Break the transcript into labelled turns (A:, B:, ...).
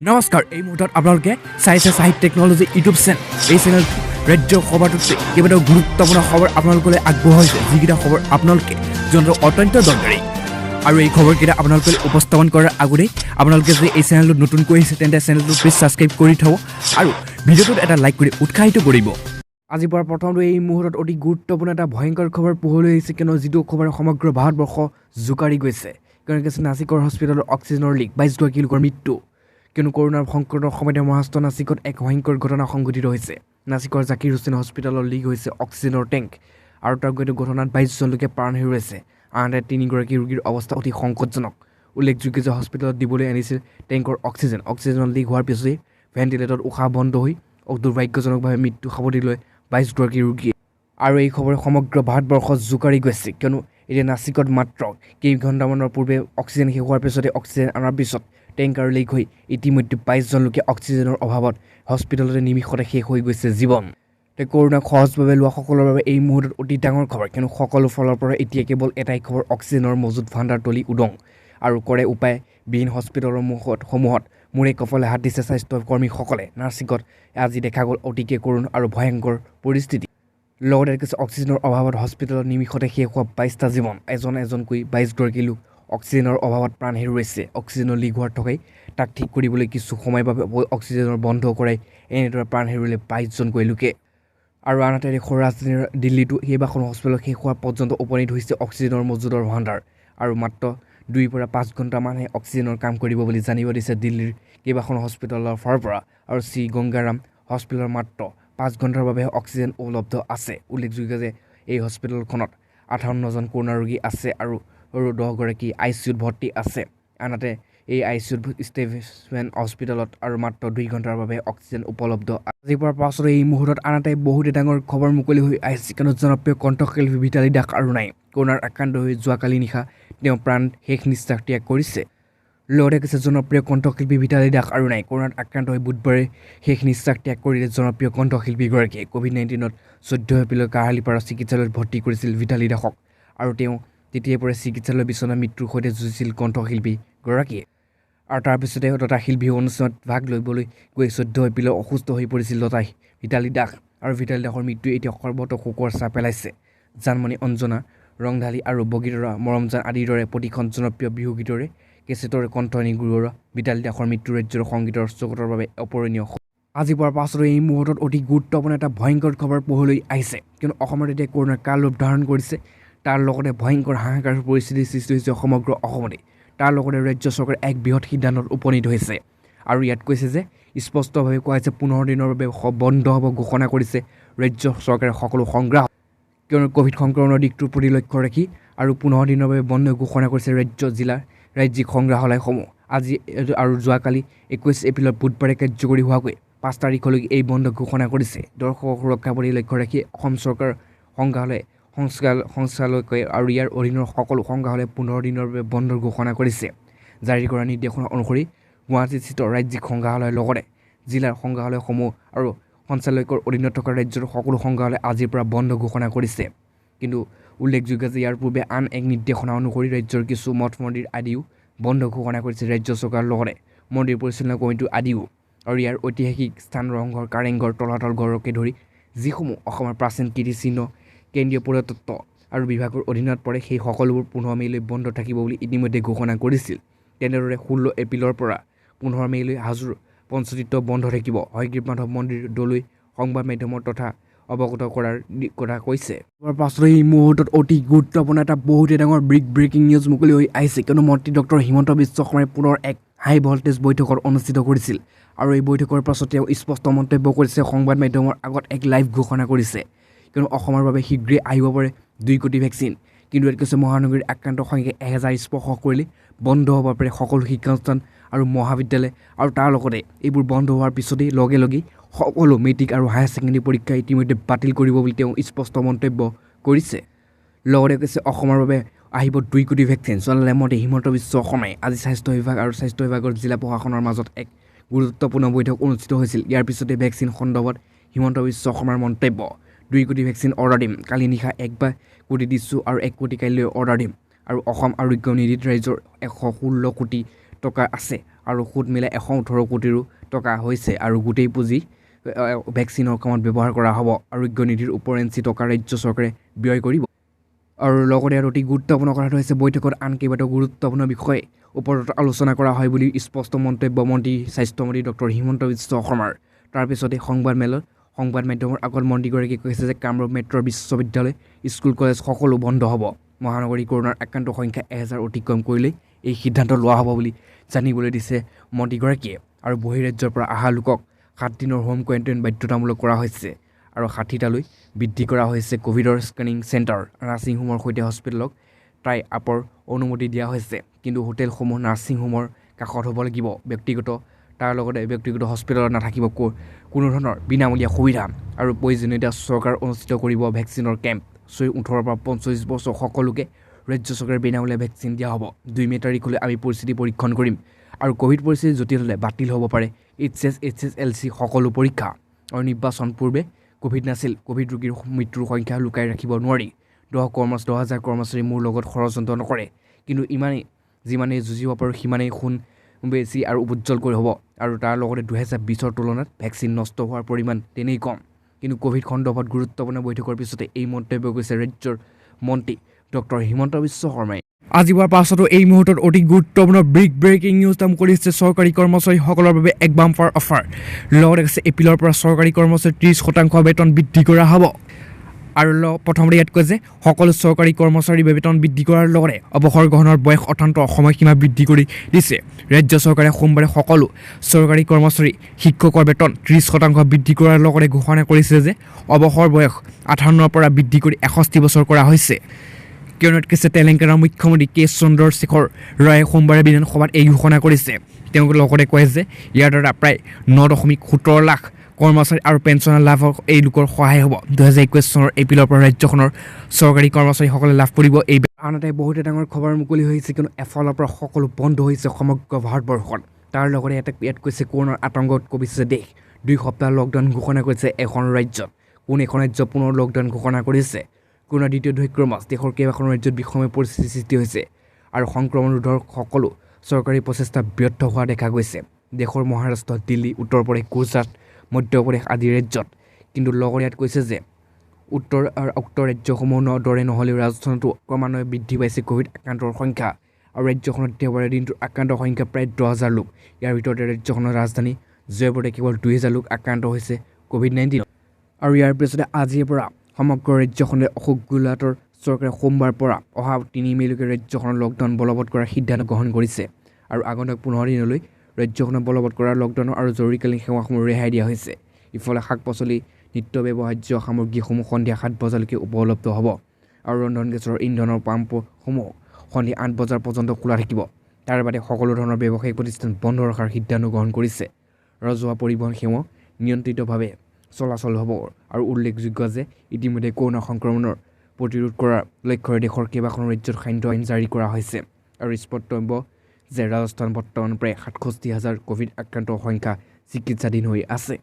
A: নমস্কাৰ এই মুহূৰ্তত আপোনালোকে চাইছে সাহিত্য টেকনলজি ইউটিউব চেনেল এই চেনেল ৰাজ্য সভাটোতে কেইবাটাও গুৰুত্বপূৰ্ণ খবৰ আপোনালোকলৈ আগবঢ়াইছে যিকেইটা খবৰ আপোনালোকে জনাটো অত্যন্ত দৰকাৰী আৰু এই খবৰকেইটা আপোনালোকে উপস্থাপন কৰাৰ আগতেই আপোনালোকে যদি এই চেনেলটো নতুনকৈ আহিছে তেন্তে চেনেলটো প্লিজ ছাবস্ক্ৰাইব কৰি থ'ব আৰু ভিডিঅ'টোত এটা লাইক কৰি উৎসাহিত কৰিব আজিৰ পৰা প্ৰথমটো এই মুহূৰ্তত অতি গুৰুত্বপূৰ্ণ এটা ভয়ংকৰ খবৰ পোহৰলৈ আহিছে কিয়নো যিটো খবৰ সমগ্ৰ ভাৰতবৰ্ষ জোকাৰি গৈছে কিয়নো কৈছে নাছিকৰ হস্পিটেলৰ অক্সিজেনৰ লিক 22গৰাকী লোকৰ মৃত্যু কিয়নো কৰোনাৰ সংকটৰ সময়তে মহাৰাষ্ট্ৰ নাছিকত এক ভয়ংকৰ ঘটনা সংঘটিত হৈছে নাছিকৰ জাকিৰ হুছেইন হস্পিটেলৰ লিক হৈছে অক্সিজেনৰ টেংক আৰু তাৰ গৈতে ঘটনাত 22জন লোকে প্ৰাণ হেৰুৱাইছে আনহাতে 3গৰাকী ৰোগীৰ অৱস্থা অতি সংকটজনক উল্লেখযোগ্য যে হস্পিটেলত দিবলৈ আনিছিল টেংকৰ অক্সিজেনৰ লিক হোৱাৰ পিছতেই ভেণ্টিলেটৰত উশাহ বন্ধ হৈ দুৰ্ভাগ্যজনকভাৱে মৃত্যু সাৱটি লৈ 22গৰাকী ৰোগী আৰু এই খবৰে সমগ্ৰ ভাৰতবৰ্ষত জোকাৰি গৈছে কিয়নো এতিয়া নাছিকত মাত্ৰ কেইঘণ্টামানৰ পূৰ্বে অক্সিজেন শেষ হোৱাৰ পিছতে অক্সিজেন অনাৰ পিছত টেংকাৰ লিক হৈ ইতিমধ্যে 22জন লোকে অক্সিজেনৰ অভাৱত হস্পিটেলতে নিমিষতে শেষ হৈ গৈছে জীৱন কৰোনাক সহজভাৱে লোৱা সকলৰ বাবে এই মুহূৰ্তত অতি ডাঙৰ খবৰ কিয়নো সকলো ফালৰ পৰা এতিয়া কেৱল এটাই খবৰ অক্সিজেনৰ মজুত ভাণ্ডাৰ তলি উদং আৰু কৰে উপায়বিহীন হস্পিটেলৰ সমূহত মূৰে কপালে হাত দিছে স্বাস্থ্যকৰ্মীসকলে নাছিকত আজি দেখা গ'ল অতিকে কৰুণ আৰু ভয়ংকৰ পৰিস্থিতি লগতে কিছু অক্সিজেনৰ অভাৱত হস্পিটেলত নিমিষতে শেষ হোৱা 22টা জীৱন এজনকৈ 22গৰাকী লোক অক্সিজেনৰ অভাৱত প্ৰাণ হেৰুৱাইছে অক্সিজেনৰ লিক হোৱাৰ থকাই তাক ঠিক কৰিবলৈ কিছু সময়ৰ বাবে অক্সিজেনৰ বন্ধ কৰাই এনেদৰে প্ৰাণ হেৰুৱালে 22জনকৈ লোকে আৰু আনহাতে দেশৰ ৰাজধানী দিল্লীতো কেইবাখন হস্পিটেলত শেষ হোৱাৰ পৰ্যন্ত উপনীত হৈছে অক্সিজেনৰ মজুদৰ ভাণ্ডাৰ আৰু মাত্ৰ 2 পৰা 5 ঘণ্টামানহে অক্সিজেনৰ কাম কৰিব বুলি জানিব দিছে দিল্লীৰ কেইবাখন হস্পিটেলৰ ফালৰ পৰা আৰু শ্ৰী গংগাৰাম হস্পিটেলৰ মাত্ৰ 5 ঘণ্টাৰ বাবে অক্সিজেন উপলব্ধ আছে উল্লেখযোগ্য যে এই হস্পিটেলখনত 58জন কৰোনা ৰোগী আছে আৰু 10গৰাকী ICUত ভৰ্তি আছে আনহাতে এই ICUত ষ্টেভেন হস্পিটেলত আৰু মাত্ৰ 2 ঘণ্টাৰ বাবে অক্সিজেন উপলব্ধ আজিৰ পৰা পাছত এই মুহূৰ্তত আনহাতে বহুতে ডাঙৰ খবৰ মুকলি হৈ আহিছে কিয়নো জনপ্ৰিয় কণ্ঠশিল্পী ভিতালী দাস আৰু নাই কৰোনাৰ আক্ৰান্ত হৈ যোৱাকালি নিশা তেওঁ প্ৰাণ শেষ নিশ্বাস ত্যাগ কৰিছে লগতে কৈছে জনপ্ৰিয় কণ্ঠশিল্পী ভিতালী দাস আৰু নাই কৰোনাত আক্ৰান্ত হৈ বুধবাৰে শেষ নিশ্বাস ত্যাগ কৰিলে জনপ্ৰিয় কণ্ঠশিল্পীগৰাকীয়ে COVID-19ত 14 এপ্ৰিলত কাহালিপাৰা চিকিৎসালয়ত ভৰ্তি কৰিছিল ভিতালী দাসক আৰু তেওঁ তেতিয়াৰ পৰা চিকিৎসালয়ৰ বিচনা মৃত্যুৰ সৈতে যুঁজিছিল কণ্ঠশিল্পীগৰাকীয়ে আৰু তাৰপিছতে লতা শিল্পী অনুষ্ঠানত ভাগ ল'বলৈ গৈ 14 এপ্ৰিলত অসুস্থ হৈ পৰিছিল ভিতালী দাস আৰু ভিতালী দাসৰ মৃত্যুৱে এতিয়া সৰ্বত্ৰ শোকৰ ছাঁ পেলাইছে জানমণি অঞ্জনা ৰংধালী আৰু বগীতৰা মৰমজান আদিৰ দৰে প্ৰতিখন জনপ্ৰিয় বিহুগীতৰে কেছেটৰে কণ্ঠ নিগুৰোৱা ভিতালী দাসৰ মৃত্যু ৰাজ্যৰ সংগীতৰ জগতৰ বাবে অপূৰণীয় আজিৰ পৰা পাছত এই মুহূৰ্তত অতি গুৰুত্বপূৰ্ণ এটা ভয়ংকৰ খবৰ পোহৰলৈ আহিছে কিয়নো অসমত এতিয়া কৰোনাৰ কাল ৰূপ ধাৰণ কৰিছে তাৰ লগতে ভয়ংকৰ হাহাকাৰ পৰিস্থিতিৰ সৃষ্টি হৈছে সমগ্ৰ অসমতে তাৰ লগতে ৰাজ্য চৰকাৰে এক বৃহৎ সিদ্ধান্তত উপনীত হৈছে আৰু ইয়াত কৈছে যে স্পষ্টভাৱে কোৱা হৈছে 15 দিনৰ বাবে বন্ধ হ'ব ঘোষণা কৰিছে ৰাজ্য চৰকাৰে সকলো সংগ্ৰাহক কিয়নো ক'ভিড সংক্ৰমণৰ দিশটোৰ প্ৰতি লক্ষ্য ৰাখি আৰু 15 দিনৰ বাবে বন্ধ ঘোষণা কৰিছে জিলাৰ ৰাজ্যিক সংগ্ৰহালয়সমূহ আজি আৰু যোৱাকালি 21 এপ্ৰিলত বুধবাৰে কাৰ্যকৰী হোৱাকৈ 5 তাৰিখলৈকে এই বন্ধ ঘোষণা কৰিছে দৰ্শকক সুৰক্ষাৰ প্ৰতি লক্ষ্য ৰাখি অসম চৰকাৰ সঞ্চালকালয় আৰু ইয়াৰ অধীনৰ সকলো সংগ্ৰহালয় 15 দিনৰ বাবে বন্ধ ঘোষণা কৰিছে জাৰি কৰা নিৰ্দেশনা অনুসৰি গুৱাহাটীস্থিত ৰাজ্যিক সংগ্ৰহালয়ৰ লগতে জিলাৰ সংগ্ৰহালয়সমূহ আৰু সঞ্চালয়কৰ অধীনত থকা ৰাজ্যৰ সকলো সংগ্ৰহালয় আজিৰ পৰা বন্ধ ঘোষণা কৰিছে কিন্তু উল্লেখযোগ্য যে ইয়াৰ পূৰ্বে আন এক নিৰ্দেশনা অনুসৰি ৰাজ্যৰ কিছু মঠ মন্দিৰ আদিও বন্ধ ঘোষণা কৰিছে ৰাজ্য চৰকাৰৰ লগতে মন্দিৰ পৰিচালনা কমিটি আদিও আৰু ইয়াৰ ঐতিহাসিক স্থান ৰংঘৰ কাৰেংঘৰ তলাতল ঘৰকে ধৰি যিসমূহ অসমৰ প্ৰাচীন কীৰ্তিচিহ্ন কেন্দ্ৰীয় পুৰাতত্ব আৰু বিভাগৰ অধীনত পৰে সেই সকলোবোৰ 15 মে'লৈ বন্ধ থাকিব বুলি ইতিমধ্যে ঘোষণা কৰিছিল তেনেদৰে 16 এপ্ৰিলৰ পৰা 15 মে'লৈ হাজোৰ পঞ্চতীৰ্থ বন্ধ থাকিব হয়গ্ৰীৱ মাধৱ মন্দিৰ দলৈ সংবাদ মাধ্যমৰ তথা অৱগত কৰাৰ কথা কৈছে তাৰ পাছত এই মুহূৰ্তত অতি গুৰুত্বপূৰ্ণ এটা বহুতে ডাঙৰ ব্ৰেকিং নিউজ মুকলি হৈ আহিছে কিয়নো মন্ত্ৰী ডক্টৰ হিমন্ত বিশ্ব শৰ্মাই পুনৰ এক হাই ভল্টেজ বৈঠকত অনুষ্ঠিত কৰিছিল আৰু এই বৈঠকৰ পাছত তেওঁ স্পষ্ট মন্তব্য কৰিছে সংবাদ মাধ্যমৰ আগত এক লাইভ ঘোষণা কৰিছে কিয়নো অসমৰ বাবে শীঘ্ৰেই আহিব পাৰে 2 কোটি ভেকচিন কিন্তু ইয়াত কৈছে মহানগৰীৰ আক্ৰান্ত সংখ্যা 1000 স্পৰ্শ কৰিলে বন্ধ হ'ব পাৰে সকলো শিক্ষানুষ্ঠান আৰু মহাবিদ্যালয় আৰু তাৰ লগতে এইবোৰ বন্ধ হোৱাৰ পিছতেই লগে সকলো মেট্ৰিক আৰু হায়াৰ ছেকেণ্ডেৰী পৰীক্ষা ইতিমধ্যে বাতিল কৰিব বুলি তেওঁ স্পষ্ট মন্তব্য কৰিছে লগতে কৈছে অসমৰ বাবে আহিব 2 কোটি ভেকচিন চলালে মন্ত্ৰী হিমন্ত বিশ্ব শৰ্মাই আজি স্বাস্থ্য বিভাগ আৰু স্বাস্থ্য বিভাগৰ জিলা প্ৰশাসনৰ মাজত এক গুৰুত্বপূৰ্ণ বৈঠক অনুষ্ঠিত হৈছিল ইয়াৰ পিছতে ভেকচিন সন্দৰ্ভত হিমন্ত বিশ্ব শৰ্মাৰ মন্তব্য 2 কোটি ভেকচিন অৰ্ডাৰ দিম কালি নিশা 1 কোটি দিছোঁ আৰু 1 কোটি কাইলৈ অৰ্ডাৰ দিম আৰু অসম আৰোগ্য নিধিত ৰাইজৰ 116 কোটি টকা আছে আৰু সুদ মিলাই 118 কোটিৰো টকা হৈছে আৰু গোটেই পুঁজি ভেকচিনৰ কামত ব্যৱহাৰ কৰা হ'ব। আৰোগ্য নিধিৰ ওপৰঞ্চি টকা ৰাজ্য চৰকাৰে ব্যয় কৰিব। আৰু লগতে আৰু অতি গুৰুত্বপূৰ্ণ কথা হৈছে বৈঠকত আন কেইবাটাও গুৰুত্বপূৰ্ণ বিষয়ে ওপৰত আলোচনা কৰা হয় বুলি স্পষ্ট মন্তব্য স্বাস্থ্যমন্ত্ৰী ডক্টৰ হিমন্ত বিশ্ব শৰ্মাৰ। তাৰপিছতে সংবাদ মাধ্যমৰ আগত মন্ত্ৰীগৰাকীয়ে কৈছে যে কামৰূপ মেট্ৰ' বিশ্ববিদ্যালয় স্কুল কলেজ সকলো বন্ধ হ'ব। মহানগৰী কৰোণাৰ আক্ৰান্তৰ সংখ্যা 1000 অতিক্ৰম কৰিলেই এই সিদ্ধান্ত লোৱা হ'ব বুলি জানিবলৈ দিছে মন্ত্ৰীগৰাকীয়ে। আৰু বহিৰাজ্যৰ পৰা অহা লোকক 7 দিনৰ হোম কোৱাৰেণ্টাইন বাধ্যতামূলক কৰা হৈছে আৰু 60টালৈ বৃদ্ধি কৰা হৈছে কোভিডৰ স্ক্ৰিনিং চেণ্টাৰ। নাৰ্ছিং হোমৰ সৈতে হস্পিটেলক টাই আপৰ অনুমতি দিয়া হৈছে, কিন্তু হোটেলসমূহ নাৰ্ছিং হোমৰ কাষত হ'ব লাগিব। তাৰ লগতে ব্যক্তিগত হস্পিটেলত নাথাকিব কোনো ধৰণৰ বিনামূলীয়া সুবিধা। আৰু প্ৰয়োজনীয়তা চৰকাৰ অনুষ্ঠিত কৰিব ভেকচিনৰ কেম্প। 18 পৰা 45 বছৰ সকলোকে ৰাজ্য চৰকাৰে বিনামূলীয়া ভেকচিন দিয়া হ'ব। 2 মে' তাৰিখলৈ আমি পৰিস্থিতি পৰীক্ষণ কৰিম আৰু ক'ভিড পৰিস্থিতি জটিল হ'লে বাতিল হ'ব পাৰে HSLC সকলো পৰীক্ষা। আৰু নিৰ্বাচন পূৰ্বে ক'ভিড নাছিল। ক'ভিড ৰোগীৰ মৃত্যুৰ সংখ্যা লুকাই ৰাখিব নোৱাৰি। 10,000 কৰ্মচাৰী মোৰ লগত ষড়যন্ত্ৰ নকৰে, কিন্তু যিমানেই যুঁজিব পাৰোঁ সিমানেই সোণ বেছি আৰু উজ্জ্বল কৰি হ'ব। আৰু তাৰ লগতে 2020ৰ তুলনাত ভেকচিন নষ্ট হোৱাৰ পৰিমাণ তেনেই কম। কিন্তু ক'ভিড সন্দৰ্ভত গুৰুত্বপূৰ্ণ বৈঠকৰ পিছতে এই মন্তব্য কৰিছে ৰাজ্যৰ মন্ত্ৰী ডক্টৰ হিমন্ত বিশ্ব শৰ্মাই। আজি হোৱাৰ পাছতো এই মুহূৰ্তত অতি গুৰুত্বপূৰ্ণ ব্ৰেকিং নিউজ নাম কৰিছে চৰকাৰী কৰ্মচাৰীসকলৰ বাবে এক বাম্পাৰ অফাৰ। লগতে কৈছে এপ্ৰিলৰ পৰা চৰকাৰী কৰ্মচাৰীৰ 30% বেতন বৃদ্ধি কৰা হ'ব। আৰু প্ৰথমতে ইয়াত কয় যে সকলো চৰকাৰী কৰ্মচাৰীৰ বেতন বৃদ্ধি কৰাৰ লগতে অৱসৰ গ্ৰহণৰ বয়স অত্যন্ত সময়সীমা বৃদ্ধি কৰি দিছে। ৰাজ্য চৰকাৰে সোমবাৰে সকলো চৰকাৰী কৰ্মচাৰী শিক্ষকৰ বেতন 30% বৃদ্ধি কৰাৰ লগতে ঘোষণা কৰিছে যে অৱসৰ বয়স 58ৰ পৰা বৃদ্ধি কৰি 61 বছৰ কৰা হৈছে। কিয়নো কৈছে তেলেংগানাৰ মুখ্যমন্ত্ৰী কে চন্দ্ৰশেখৰ ৰায়ে সোমবাৰে বিধানসভাত এই ঘোষণা কৰিছে। তেওঁ লগতে কয় যে ইয়াৰ দ্বাৰা প্ৰায় 9.17 লাখ কৰ্মচাৰী আৰু পেঞ্চনাৰ লাভৰ এই লোকৰ সহায় হ'ব। 2021 চনৰ এপ্ৰিলৰ পৰা ৰাজ্যখনৰ চৰকাৰী কৰ্মচাৰীসকলে লাভ কৰিব এই। আনহাতে বহুতে ডাঙৰ খবৰ মুকলি হৈছে, কিয়নো এফালৰ পৰা সকলো বন্ধ হৈছে সমগ্ৰ ভাৰতবৰ্ষত। তাৰ লগতে ইয়াত কৈছে কৰোণাৰ আতংকত কঁপিছে দেশ। 2 সপ্তাহ লকডাউন ঘোষণা কৰিছে এখন ৰাজ্যত। এখন ৰাজ্য পুনৰ লকডাউন ঘোষণা কৰিছে। কৰোণাৰ দ্বিতীয় ঢৌৰ মাজ দেশৰ কেইবাখন ৰাজ্যত বিষময় পৰিস্থিতিৰ সৃষ্টি হৈছে আৰু সংক্ৰমণ ৰোধৰ সকলো চৰকাৰী প্ৰচেষ্টা ব্যৰ্থ হোৱা দেখা গৈছে। দেশৰ মহাৰাষ্ট্ৰ, দিল্লী, উত্তৰ প্ৰদেশ, গুজৰাট, মধ্যপ্ৰদেশ আদি ৰাজ্যত। কিন্তু লগতে ইয়াত কৈছে যে উত্তৰ ৰাজ্যসমূহৰ দৰে নহ'লেও ৰাজস্থানতো ক্ৰমান্বয়ে বৃদ্ধি পাইছে ক'ভিড আক্ৰান্তৰ সংখ্যা। আৰু ৰাজ্যখনত দেওবাৰে দিনটোৰ আক্ৰান্তৰ সংখ্যা প্ৰায় 10,000 লোক। ইয়াৰ ভিতৰতে ৰাজ্যখনৰ ৰাজধানী জয়পুৰতে কেৱল 2,000 লোক আক্ৰান্ত হৈছে ক'ভিড-19। আৰু ইয়াৰ পিছতে আজিৰ পৰা সমগ্ৰ ৰাজ্যখনে অশোক গেহলটৰ চৰকাৰে সোমবাৰৰ পৰা অহা 3 মে'লৈকে ৰাজ্যখনৰ লকডাউন বলবৎ কৰাৰ সিদ্ধান্ত গ্ৰহণ কৰিছে। আৰু আগন্তুক 15 দিনলৈ ৰাজ্যখনত বলবৎ কৰা লকডাউনৰ আৰু জৰুৰীকালীন সেৱাসমূহ ৰেহাই দিয়া হৈছে। ইফালে শাক-পাচলি, নিত্য ব্যৱহাৰ্য সামগ্ৰীসমূহ সন্ধিয়া 7 বজালৈকে উপলব্ধ হ'ব। আৰু ৰন্ধন গেছৰ ইন্ধনৰ পাম্পসমূহ সন্ধিয়া 8 বজাৰ পৰ্যন্ত খোলা থাকিব। তাৰ বাদে সকলো ধৰণৰ ব্যৱসায়িক প্ৰতিষ্ঠান বন্ধ ৰখাৰ সিদ্ধান্ত গ্ৰহণ কৰিছে। ৰাজহুৱা পৰিবহণ সেৱা নিয়ন্ত্ৰিতভাৱে চলাচল হ'ব। আৰু উল্লেখযোগ্য যে ইতিমধ্যে কৰোণা সংক্ৰমণৰ প্ৰতিৰোধ কৰাৰ লক্ষ্যৰে দেশৰ কেইবাখনো ৰাজ্যত খাদ্য আইন জাৰি কৰা হৈছে। আৰু স্পষ্টব্য যে ৰাজস্থান বৰ্তমান প্ৰায় 67,000 ক'ভিড আক্ৰান্তৰ সংখ্যা চিকিৎসাধীন হৈ আছে।